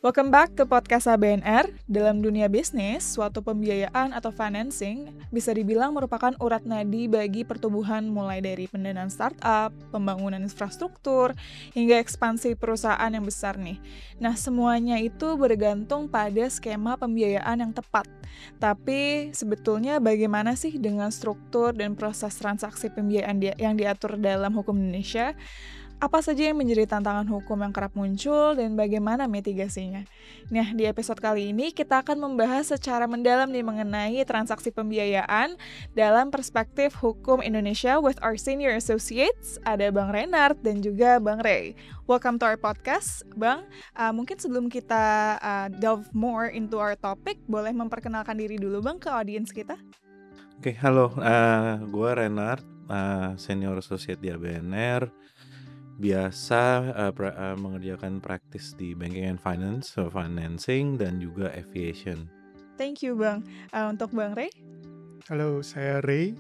Welcome back to podcast ABNR. Dalam dunia bisnis, suatu pembiayaan atau financing bisa dibilang merupakan urat nadi bagi pertumbuhan mulai dari pendanaan startup, pembangunan infrastruktur, hingga ekspansi perusahaan yang besar nih. Nah, semuanya itu bergantung pada skema pembiayaan yang tepat. Tapi sebetulnya bagaimana sih dengan struktur dan proses transaksi pembiayaan yang diatur dalam hukum Indonesia? Apa saja yang menjadi tantangan hukum yang kerap muncul dan bagaimana mitigasinya? Nah, di episode kali ini kita akan membahas secara mendalam nih mengenai transaksi pembiayaan dalam perspektif hukum Indonesia with our senior associates, ada Bang Renard dan juga Bang Ray. Welcome to our podcast, Bang. Mungkin sebelum kita delve more into our topic, boleh memperkenalkan diri dulu Bang ke audiens kita? Oke, halo, gue Renard, senior associate di ABNR. Biasa mengerjakan praktis di banking and finance, financing, dan juga aviation. Thank you Bang. Untuk Bang Ray? Halo, saya Ray.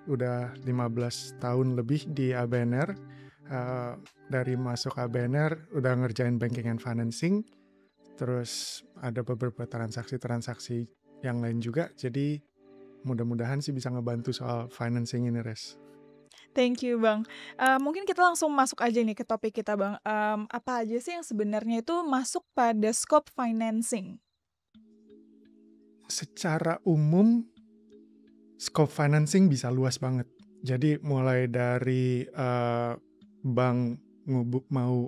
Udah 15 tahun lebih di ABNR. Dari masuk ABNR udah ngerjain banking and financing. Terus ada beberapa transaksi-transaksi yang lain juga. Jadi mudah-mudahan sih bisa ngebantu soal financing ini, Res. Thank you Bang. Mungkin kita langsung masuk aja nih ke topik kita Bang. Apa aja sih yang sebenarnya itu masuk pada scope financing? Secara umum, scope financing bisa luas banget. Jadi mulai dari bank mau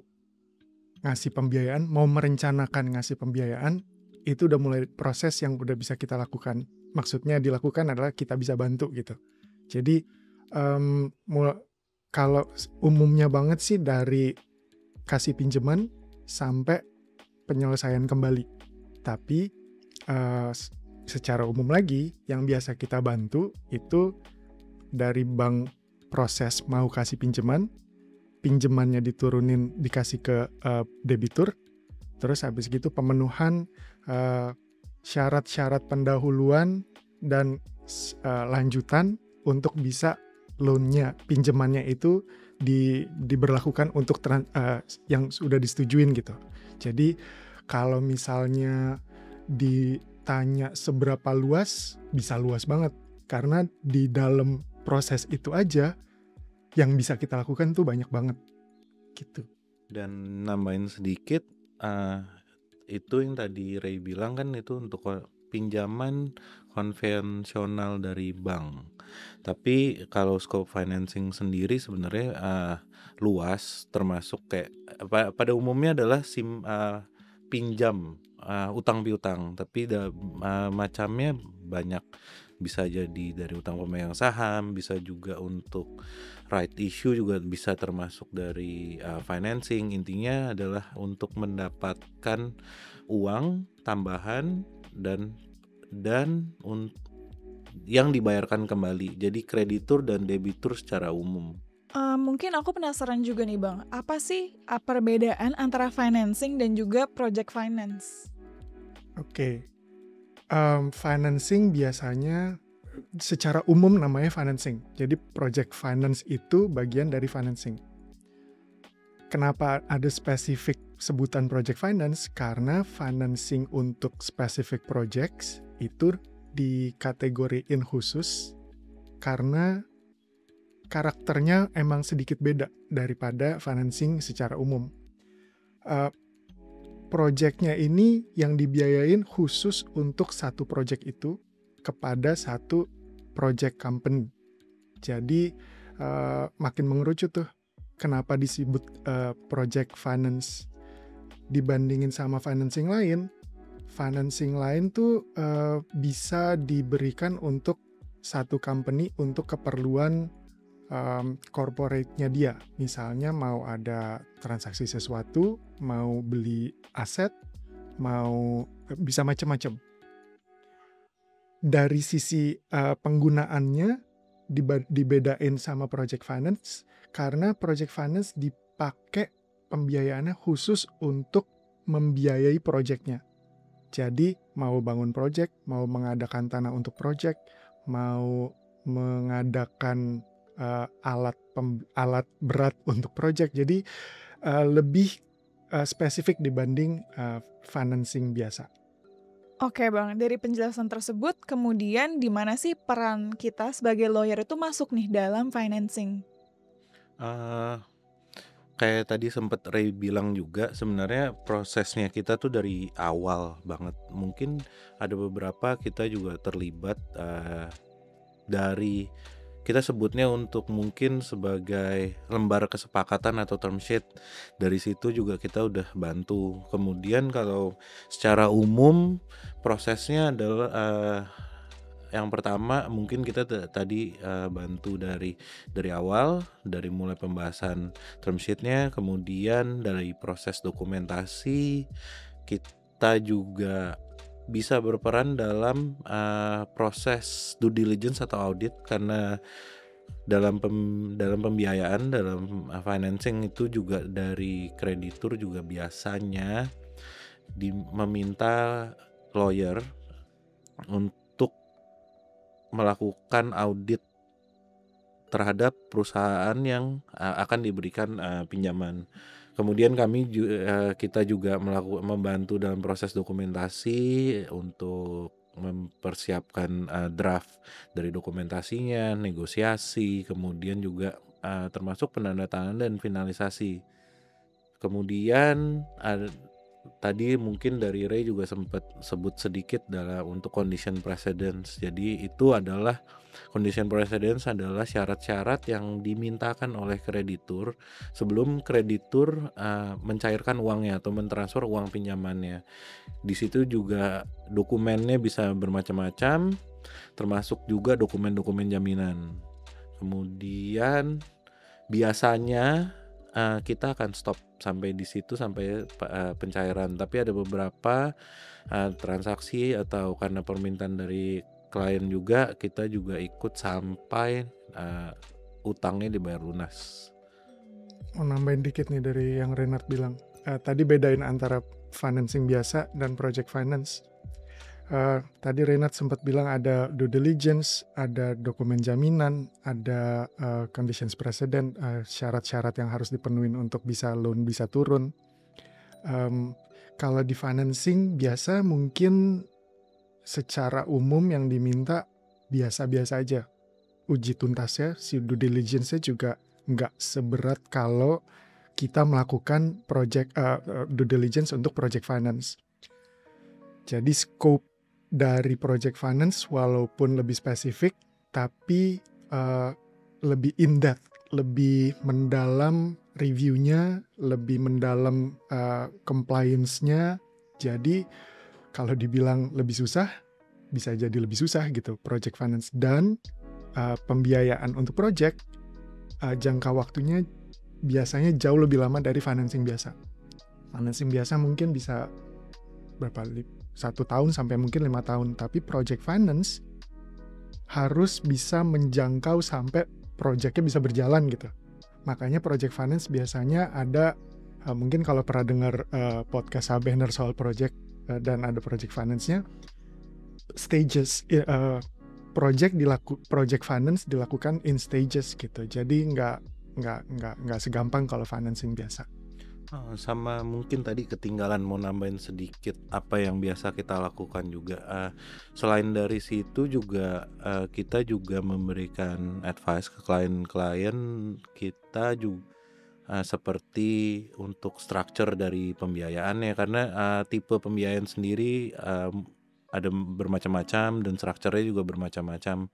ngasih pembiayaan, mau merencanakan ngasih pembiayaan, itu udah mulai proses yang udah bisa kita lakukan. Maksudnya dilakukan adalah kita bisa bantu gitu. Jadi kalau umumnya banget sih dari kasih pinjaman sampai penyelesaian kembali. Tapi secara umum lagi yang biasa kita bantu itu dari bank proses mau kasih pinjamannya diturunin dikasih ke debitur, terus habis gitu pemenuhan syarat-syarat pendahuluan dan lanjutan untuk bisa loan-nya, pinjamannya itu diberlakukan untuk yang sudah disetujuin gitu. Jadi kalau misalnya ditanya seberapa luas, bisa luas banget. Karena di dalam proses itu aja yang bisa kita lakukan tuh banyak banget gitu. Dan nambahin sedikit, itu yang tadi Ray bilang kan itu untuk pinjaman konvensional dari bank. Tapi kalau scope financing sendiri sebenarnya luas, termasuk kayak pada umumnya adalah pinjam, utang piutang, tapi macamnya banyak. Bisa jadi dari utang pemegang saham, bisa juga untuk right issue, juga bisa termasuk dari financing. Intinya adalah untuk mendapatkan uang tambahan dan yang dibayarkan kembali. Jadi kreditur dan debitur secara umum. Mungkin aku penasaran juga nih Bang, apa sih perbedaan antara financing dan juga project finance? Oke. Financing biasanya secara umum namanya financing. Jadi project finance itu bagian dari financing. Kenapa ada spesifik sebutan project finance? Karena financing untuk specific projects itu dikategoriin khusus karena karakternya emang sedikit beda daripada financing secara umum. Projectnya ini yang dibiayain khusus untuk satu project itu kepada satu project company. Jadi makin mengerucut tuh kenapa disebut project finance dibandingin sama financing lain. Financing lain tuh bisa diberikan untuk satu company untuk keperluan corporate-nya dia. Misalnya mau ada transaksi sesuatu, mau beli aset, mau bisa macam-macam. Dari sisi penggunaannya dibedain sama project finance karena project finance dipakai pembiayaannya khusus untuk membiayai projectnya. Jadi mau bangun project, mau mengadakan tanah untuk project, mau mengadakan alat berat untuk project. Jadi lebih spesifik dibanding financing biasa. Oke Bang, dari penjelasan tersebut, kemudian di mana sih peran kita sebagai lawyer itu masuk nih dalam financing? Eh, Kayak tadi sempet Ray bilang juga, sebenarnya prosesnya kita tuh dari awal banget. Mungkin ada beberapa kita juga terlibat dari kita sebutnya untuk mungkin sebagai lembar kesepakatan atau term sheet. Dari situ juga kita udah bantu. Kemudian kalau secara umum prosesnya adalah yang pertama mungkin kita tadi bantu dari awal, dari mulai pembahasan term sheet-nya, kemudian dari proses dokumentasi. Kita juga bisa berperan dalam proses due diligence atau audit, karena dalam pembiayaan, dalam financing itu juga dari kreditur juga biasanya meminta lawyer untuk melakukan audit terhadap perusahaan yang akan diberikan pinjaman. Kemudian kita juga membantu dalam proses dokumentasi untuk mempersiapkan draft dari dokumentasinya, negosiasi, kemudian juga termasuk penandatanganan dan finalisasi. Kemudian tadi mungkin dari Ray juga sempat sebut sedikit untuk condition precedents. Jadi itu adalah condition precedents adalah syarat-syarat yang dimintakan oleh kreditur sebelum kreditur mencairkan uangnya atau mentransfer uang pinjamannya. Di situ juga dokumennya bisa bermacam-macam, termasuk juga dokumen-dokumen jaminan. Kemudian biasanya kita akan stop sampai di situ, sampai pencairan. Tapi ada beberapa transaksi atau karena permintaan dari klien juga, kita juga ikut sampai utangnya dibayar lunas. Mau nambahin dikit nih dari yang Renard bilang. Tadi bedain antara financing biasa dan project finance. Tadi Renard sempat bilang ada due diligence, ada dokumen jaminan, ada conditions precedent, syarat-syarat yang harus dipenuhin untuk bisa loan bisa turun. Kalau di financing biasa mungkin secara umum yang diminta biasa-biasa aja. Uji tuntasnya, si due diligence-nya juga nggak seberat kalau kita melakukan project due diligence untuk project finance. Jadi scope dari project finance walaupun lebih spesifik, tapi lebih in-depth, lebih mendalam reviewnya, lebih mendalam compliance-nya. Jadi kalau dibilang lebih susah, bisa jadi lebih susah gitu project finance. Dan pembiayaan untuk project, jangka waktunya biasanya jauh lebih lama dari financing biasa. Financing biasa mungkin bisa berapa, 1 tahun sampai mungkin 5 tahun. Tapi project finance harus bisa menjangkau sampai projectnya bisa berjalan gitu. Makanya project finance biasanya ada, mungkin kalau pernah dengar podcast Sabener soal project dan ada project finance-nya, stages, project finance dilakukan in stages gitu. Jadi nggak segampang kalau financing biasa. Sama mungkin tadi ketinggalan mau nambahin sedikit apa yang biasa kita lakukan juga. Selain dari situ juga kita juga memberikan advice ke klien-klien kita juga, seperti untuk structure dari pembiayaannya, karena tipe pembiayaan sendiri ada bermacam-macam dan strukturnya juga bermacam-macam.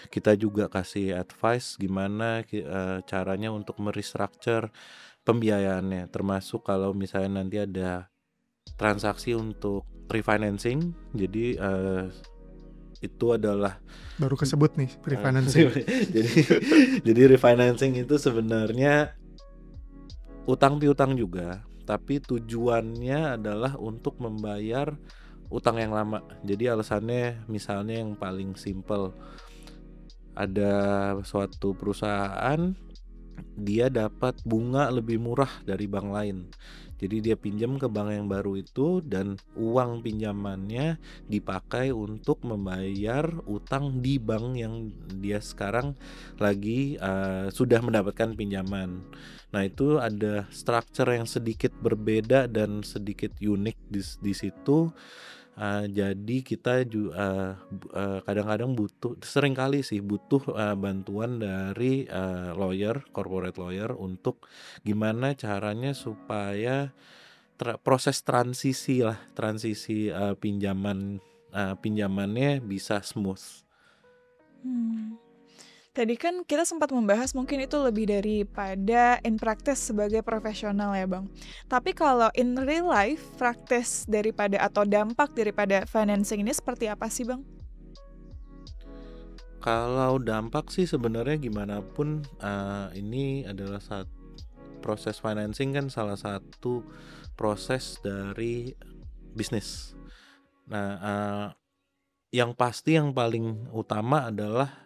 Kita juga kasih advice gimana caranya untuk merestructure pembiayaannya, termasuk kalau misalnya nanti ada transaksi untuk refinancing. Jadi itu adalah baru kesebut nih refinancing. jadi refinancing itu sebenarnya utang piutang juga, tapi tujuannya adalah untuk membayar utang yang lama. Jadi alasannya misalnya yang paling simple, ada suatu perusahaan dia dapat bunga lebih murah dari bank lain. Jadi dia pinjam ke bank yang baru itu dan uang pinjamannya dipakai untuk membayar utang di bank yang dia sekarang lagi sudah mendapatkan pinjaman. Nah, itu ada structure yang sedikit berbeda dan sedikit unik di situ. Jadi kita kadang-kadang seringkali sih butuh bantuan dari corporate lawyer untuk gimana caranya supaya proses transisi pinjamannya bisa smooth. Tadi kan kita sempat membahas mungkin itu lebih daripada in practice sebagai profesional ya Bang. Tapi kalau in real life, practice daripada atau dampak daripada financing ini seperti apa sih Bang? Kalau dampak sih sebenarnya gimana pun ini adalah proses financing kan salah satu proses dari bisnis. Nah, yang pasti yang paling utama adalah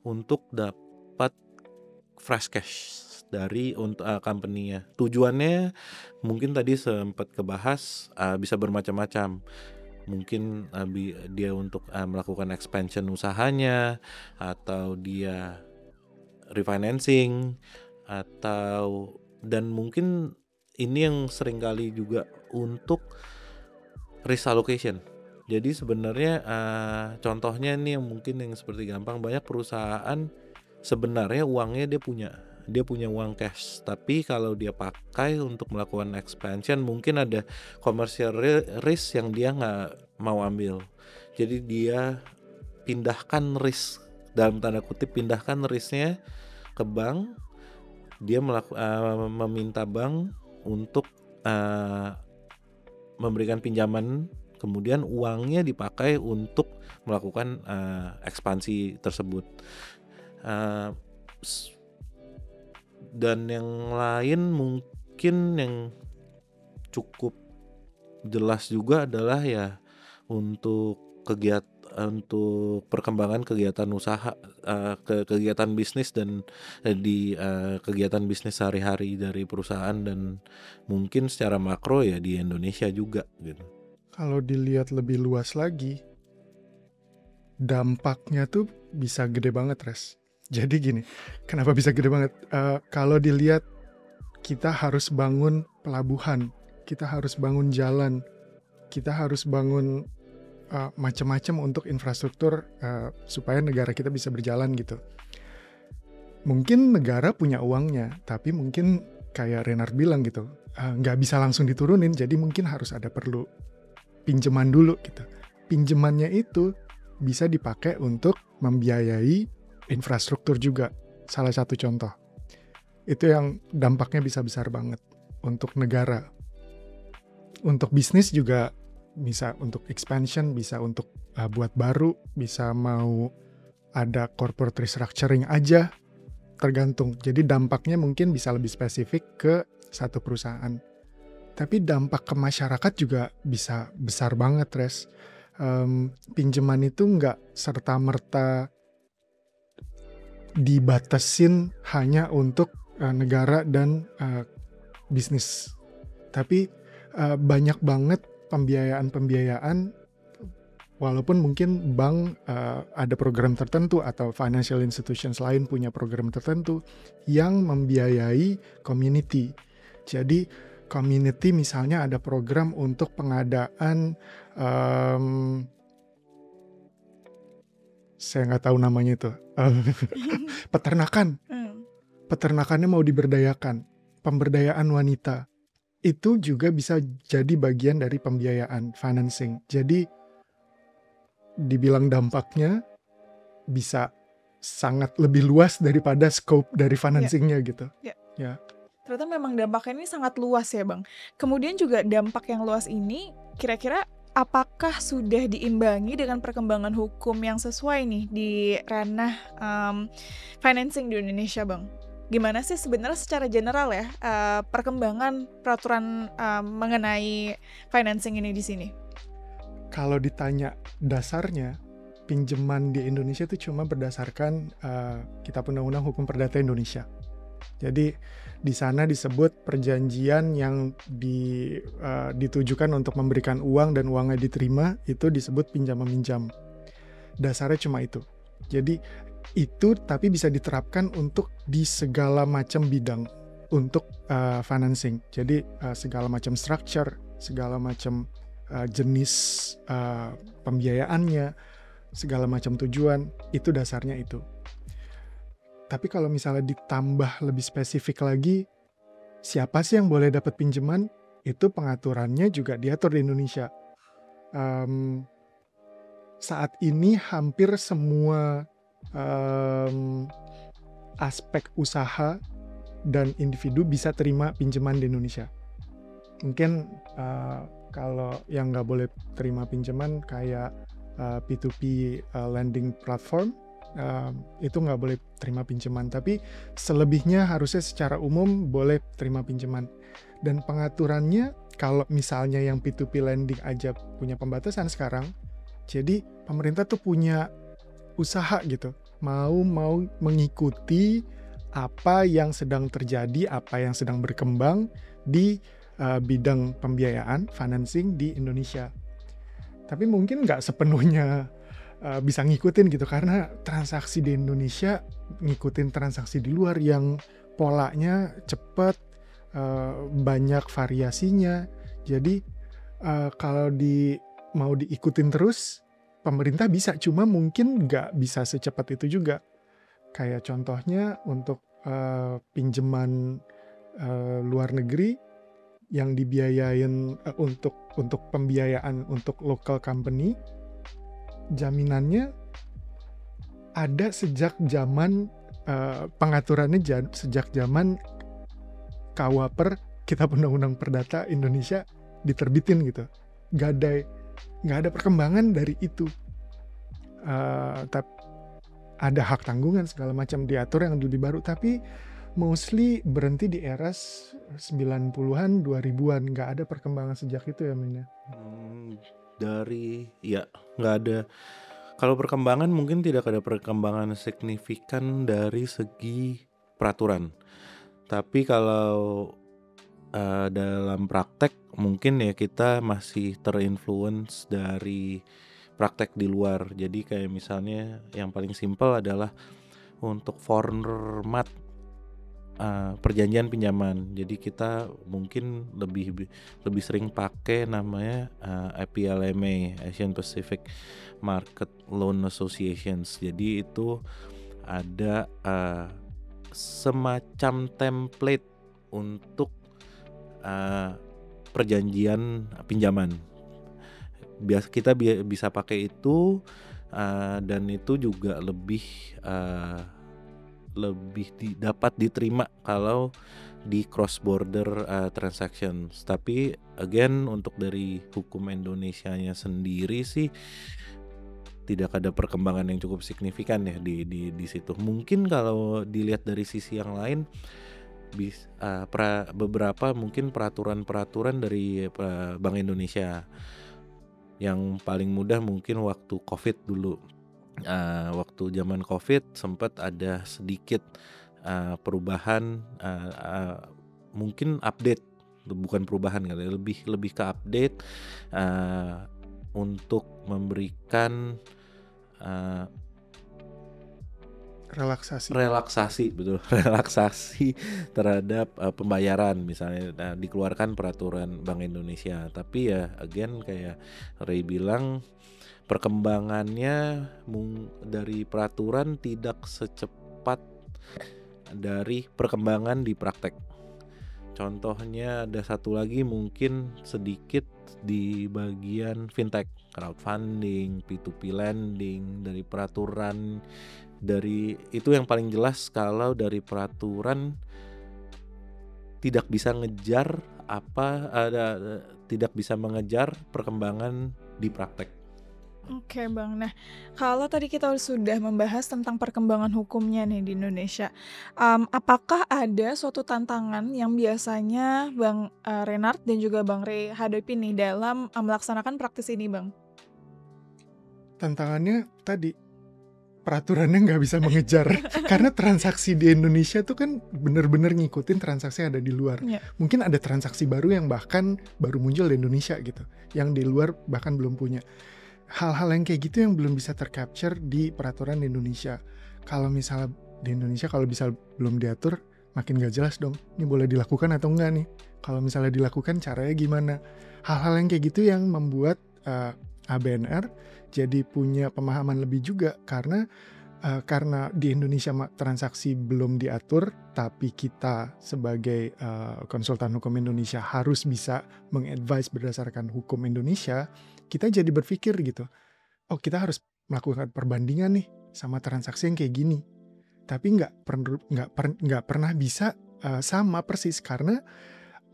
untuk dapat fresh cash dari company-nya. Tujuannya mungkin tadi sempat kebahas bisa bermacam-macam. Mungkin dia untuk melakukan expansion usahanya, atau dia refinancing, dan mungkin ini yang seringkali juga untuk risk allocation. Jadi sebenarnya contohnya nih yang mungkin yang seperti gampang, banyak perusahaan sebenarnya uangnya dia punya uang cash, tapi kalau dia pakai untuk melakukan expansion mungkin ada commercial risk yang dia nggak mau ambil. Jadi dia pindahkan risk, dalam tanda kutip pindahkan risknya ke bank. Dia meminta bank untuk memberikan pinjaman, kemudian uangnya dipakai untuk melakukan ekspansi tersebut. Dan yang lain mungkin yang cukup jelas juga adalah ya untuk perkembangan kegiatan usaha, kegiatan bisnis dan di kegiatan bisnis sehari-hari dari perusahaan, dan mungkin secara makro ya di Indonesia juga gitu. Kalau dilihat lebih luas lagi, dampaknya tuh bisa gede banget, Res. Jadi gini, kenapa bisa gede banget? Kalau dilihat, kita harus bangun pelabuhan, kita harus bangun jalan, kita harus bangun macam-macam untuk infrastruktur supaya negara kita bisa berjalan gitu. Mungkin negara punya uangnya, tapi mungkin kayak Renard bilang gitu, nggak bisa langsung diturunin, jadi mungkin harus ada perlu pinjaman dulu gitu. Pinjamannya itu bisa dipakai untuk membiayai infrastruktur juga. Salah satu contoh. Itu yang dampaknya bisa besar banget untuk negara. Untuk bisnis juga bisa untuk expansion, bisa untuk buat baru, bisa mau ada corporate restructuring aja, tergantung. Jadi dampaknya mungkin bisa lebih spesifik ke satu perusahaan. Tapi dampak ke masyarakat juga bisa besar banget, Res. Pinjaman itu nggak serta-merta dibatasin hanya untuk negara dan bisnis. Tapi banyak banget pembiayaan, walaupun mungkin bank ada program tertentu atau financial institutions lain punya program tertentu yang membiayai community. Jadi community misalnya ada program untuk pengadaan, saya nggak tahu namanya itu, peternakan. Peternakannya mau diberdayakan, pemberdayaan wanita. Itu juga bisa jadi bagian dari pembiayaan, financing. Jadi dibilang dampaknya bisa sangat lebih luas daripada scope dari financingnya gitu. Ya. Ternyata memang dampaknya ini sangat luas ya Bang. Kemudian juga dampak yang luas ini kira-kira apakah sudah diimbangi dengan perkembangan hukum yang sesuai nih di ranah financing di Indonesia Bang? Gimana sih sebenarnya secara general ya perkembangan peraturan mengenai financing ini di sini? Kalau ditanya dasarnya, pinjaman di Indonesia itu cuma berdasarkan Kitab Undang-Undang Hukum Perdata Indonesia. Jadi di sana disebut perjanjian yang ditujukan untuk memberikan uang dan uangnya diterima, itu disebut pinjam meminjam. Dasarnya cuma itu. Jadi itu tapi bisa diterapkan untuk di segala macam bidang untuk financing. Jadi segala macam structure, segala macam jenis pembiayaannya, segala macam tujuan, itu dasarnya itu. Tapi kalau misalnya ditambah lebih spesifik lagi, siapa sih yang boleh dapat pinjaman? Itu pengaturannya juga diatur di Indonesia. Saat ini hampir semua aspek usaha dan individu bisa terima pinjaman di Indonesia. Mungkin kalau yang nggak boleh terima pinjaman kayak P2P lending platform, itu nggak boleh terima pinjaman, tapi selebihnya harusnya secara umum boleh terima pinjaman. Dan pengaturannya kalau misalnya yang P2P lending aja punya pembatasan sekarang, jadi pemerintah tuh punya usaha gitu, mau mengikuti apa yang sedang terjadi, apa yang sedang berkembang di bidang pembiayaan, financing di Indonesia. Tapi mungkin nggak sepenuhnya bisa ngikutin gitu, karena transaksi di Indonesia ngikutin transaksi di luar yang polanya cepat, banyak variasinya. Jadi kalau mau diikutin terus, pemerintah bisa, cuma mungkin nggak bisa secepat itu juga. Kayak contohnya untuk pinjaman luar negeri yang dibiayain untuk pembiayaan untuk local company, jaminannya ada sejak zaman pengaturannya sejak zaman KUHP, Kitab Undang-Undang Perdata Indonesia diterbitin gitu. Nggak ada perkembangan dari itu. Tapi ada hak tanggungan segala macam diatur yang lebih baru, tapi mostly berhenti di era 90-an, 2000-an. Nggak ada perkembangan sejak itu ya, Min? Nggak ada. Kalau perkembangan mungkin tidak ada perkembangan signifikan dari segi peraturan. Tapi kalau dalam praktek mungkin ya kita masih terinfluence dari praktek di luar. Jadi kayak misalnya yang paling simpel adalah untuk format perjanjian pinjaman. Jadi kita mungkin lebih sering pakai namanya APLMA, Asian Pacific Market Loan Associations. Jadi itu ada semacam template untuk perjanjian pinjaman. Kita bisa pakai itu, dan itu juga lebih dapat diterima kalau di cross border transactions. Tapi again untuk dari hukum Indonesianya sendiri sih tidak ada perkembangan yang cukup signifikan ya di situ. Mungkin kalau dilihat dari sisi yang lain, beberapa mungkin peraturan dari Bank Indonesia. Yang paling mudah mungkin waktu COVID dulu. Waktu zaman COVID sempat ada sedikit perubahan, mungkin update, bukan perubahan kali, lebih ke update untuk memberikan relaksasi terhadap pembayaran misalnya. Dikeluarkan peraturan Bank Indonesia. Tapi ya again kayak Ray bilang, perkembangannya dari peraturan tidak secepat dari perkembangan di praktek. Contohnya ada satu lagi mungkin sedikit di bagian fintech, crowdfunding, P2P lending. Dari peraturan itu yang paling jelas, kalau dari peraturan tidak bisa mengejar perkembangan di praktek. Oke Bang, nah kalau tadi kita sudah membahas tentang perkembangan hukumnya nih di Indonesia, apakah ada suatu tantangan yang biasanya Bang Renard dan juga Bang Ray hadapi nih dalam melaksanakan praktis ini Bang? Tantangannya tadi, peraturannya nggak bisa mengejar karena transaksi di Indonesia tuh kan bener-bener ngikutin transaksi yang ada di luar. Iya. Mungkin ada transaksi baru yang bahkan baru muncul di Indonesia gitu, yang di luar bahkan belum punya. Hal-hal yang kayak gitu yang belum bisa tercapture di peraturan di Indonesia. Kalau misalnya di Indonesia kalau bisa belum diatur, makin gak jelas dong, ini boleh dilakukan atau enggak nih. Kalau misalnya dilakukan caranya gimana. Hal-hal yang kayak gitu yang membuat ABNR jadi punya pemahaman lebih juga, karena di Indonesia transaksi belum diatur, tapi kita sebagai konsultan hukum Indonesia harus bisa mengadvise berdasarkan hukum Indonesia. Kita jadi berpikir gitu, oh kita harus melakukan perbandingan nih sama transaksi yang kayak gini. Tapi nggak pernah bisa sama persis, karena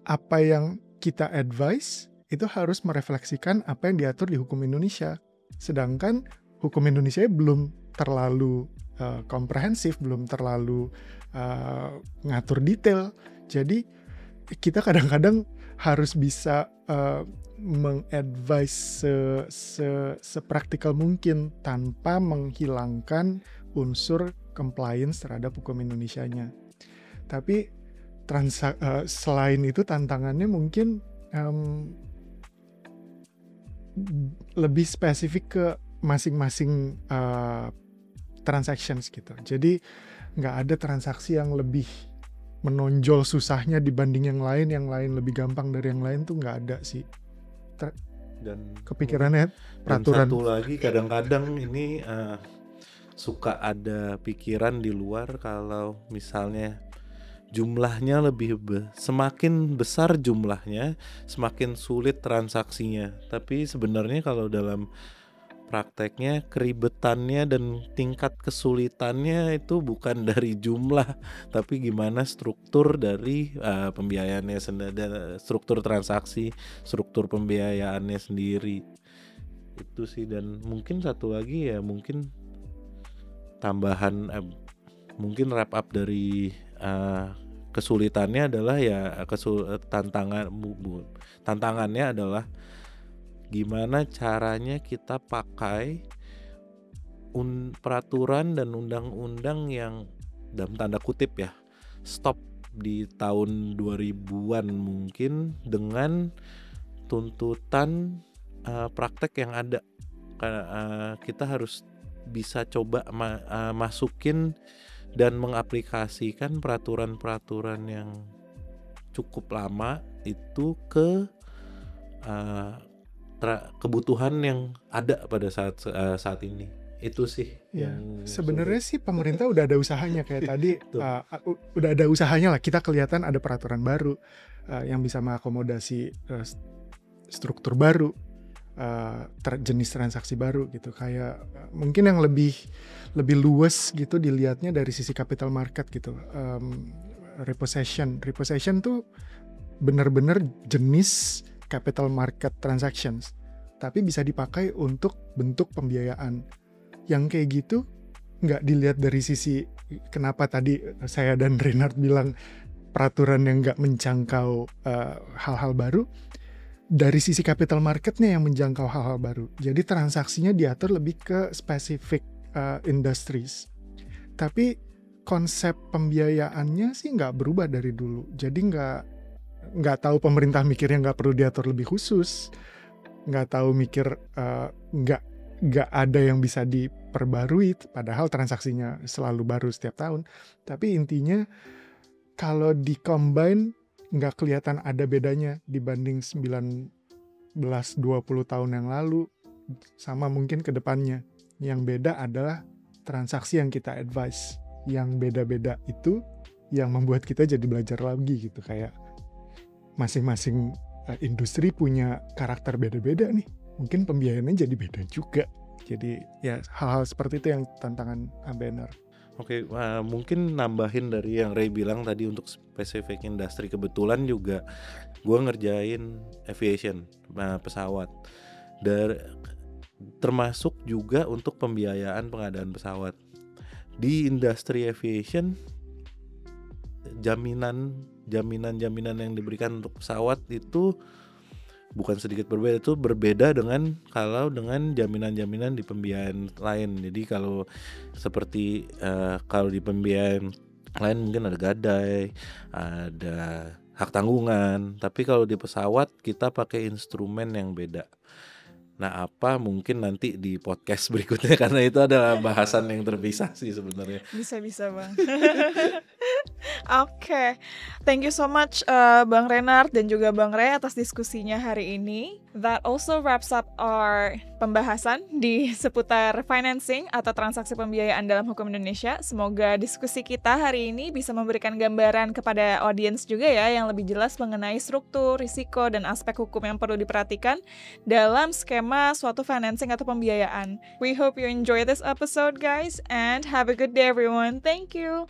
apa yang kita advise itu harus merefleksikan apa yang diatur di hukum Indonesia. Sedangkan hukum Indonesia belum terlalu komprehensif, belum terlalu ngatur detail. Jadi kita kadang-kadang harus bisa mengadvise sepraktikal mungkin tanpa menghilangkan unsur compliance terhadap hukum Indonesianya. Tapi selain itu tantangannya mungkin lebih spesifik ke masing-masing transactions gitu. Jadi nggak ada transaksi yang lebih menonjol susahnya dibanding yang lain lebih gampang dari yang lain tuh nggak ada sih. Dan Kepikirannya dan peraturan. satu lagi kadang-kadang ini suka ada pikiran di luar kalau misalnya jumlahnya semakin besar jumlahnya, semakin sulit transaksinya. Tapi sebenarnya kalau dalam prakteknya keribetannya dan tingkat kesulitannya itu bukan dari jumlah, tapi gimana struktur dari pembiayaannya sendiri, struktur transaksi, struktur pembiayaannya sendiri. Itu sih. Dan mungkin satu lagi ya, mungkin tambahan mungkin wrap up dari kesulitannya adalah ya tantangannya adalah gimana caranya kita pakai peraturan dan undang-undang yang dalam tanda kutip ya stop di tahun 2000-an mungkin dengan tuntutan praktek yang ada. Karena kita harus bisa coba masukin dan mengaplikasikan peraturan-peraturan yang cukup lama itu ke kebutuhan yang ada pada saat ini. Itu sih Ya, yang sebenarnya sih pemerintah udah ada usahanya kayak tadi udah ada usahanya lah, kita kelihatan ada peraturan baru yang bisa mengakomodasi struktur baru, jenis transaksi baru gitu. Kayak mungkin yang lebih luas gitu dilihatnya dari sisi capital market gitu. Repossession tuh benar-benar jenis capital market transactions, tapi bisa dipakai untuk bentuk pembiayaan. Yang kayak gitu nggak dilihat dari sisi kenapa tadi saya dan Renard bilang peraturan yang nggak menjangkau hal-hal baru. Dari sisi capital marketnya yang menjangkau hal-hal baru. Jadi transaksinya diatur lebih ke specific industries. Tapi konsep pembiayaannya sih nggak berubah dari dulu. Jadi nggak tahu pemerintah mikirnya nggak perlu diatur lebih khusus, nggak tahu mikir nggak ada yang bisa diperbarui, padahal transaksinya selalu baru setiap tahun. Tapi intinya kalau di-combine nggak kelihatan ada bedanya dibanding 19-20 tahun yang lalu sama mungkin ke depannya. Yang beda adalah transaksi yang kita advise. Yang beda-beda itu yang membuat kita jadi belajar lagi gitu, kayak masing-masing industri punya karakter beda-beda nih. Mungkin pembiayaannya jadi beda juga. Jadi ya hal-hal seperti itu yang tantangan ABNR. Oke, mungkin nambahin dari yang Ray bilang tadi untuk spesifik industri. Kebetulan juga gue ngerjain aviation, pesawat. Termasuk juga untuk pembiayaan pengadaan pesawat. Di industri aviation, jaminan yang diberikan untuk pesawat itu bukan sedikit berbeda, itu berbeda dengan kalau dengan jaminan-jaminan di pembiayaan lain. Jadi kalau seperti kalau di pembiayaan lain mungkin ada gadai, ada hak tanggungan, tapi kalau di pesawat kita pakai instrumen yang beda. Nah, apa mungkin nanti di podcast berikutnya karena itu adalah bahasan yang terpisah sih sebenarnya. Bisa Bang. Oke, thank you so much Bang Renard dan juga Bang Ray atas diskusinya hari ini. That also wraps up our pembahasan di seputar financing atau transaksi pembiayaan dalam hukum Indonesia. Semoga diskusi kita hari ini bisa memberikan gambaran kepada audiens juga ya yang lebih jelas mengenai struktur, risiko, dan aspek hukum yang perlu diperhatikan dalam skema suatu financing atau pembiayaan. We hope you enjoy this episode guys and have a good day everyone. Thank you.